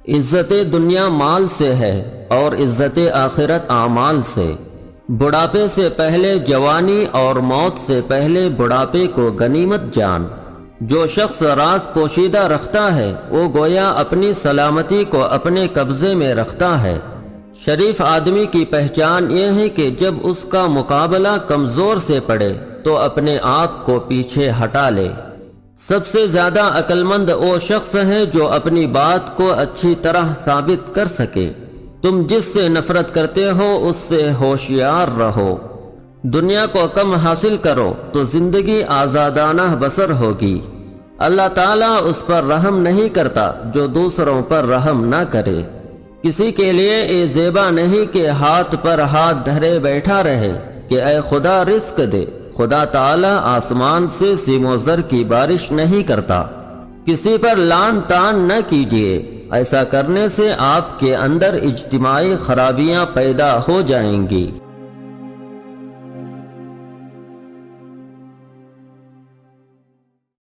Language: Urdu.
عزت دنیا مال سے ہے اور عزت آخرت اعمال سے۔ بڑھاپے سے پہلے جوانی اور موت سے پہلے بڑھاپے کو غنیمت جان۔ جو شخص راز پوشیدہ رکھتا ہے وہ گویا اپنی سلامتی کو اپنے قبضے میں رکھتا ہے۔ شریف آدمی کی پہچان یہ ہے کہ جب اس کا مقابلہ کمزور سے پڑے تو اپنے آپ کو پیچھے ہٹا لے۔ سب سے زیادہ عقل مند وہ شخص ہے جو اپنی بات کو اچھی طرح ثابت کر سکے۔ تم جس سے نفرت کرتے ہو اس سے ہوشیار رہو۔ دنیا کو کم حاصل کرو تو زندگی آزادانہ بسر ہوگی۔ اللہ تعالیٰ اس پر رحم نہیں کرتا جو دوسروں پر رحم نہ کرے۔ کسی کے لیے یہ زیبا نہیں کہ ہاتھ پر ہاتھ دھرے بیٹھا رہے کہ اے خدا رزق دے۔ خدا تعالیٰ آسمان سے سیم و زر کی بارش نہیں کرتا۔ کسی پر لان تان نہ کیجیے، ایسا کرنے سے آپ کے اندر اجتماعی خرابیاں پیدا ہو جائیں گی۔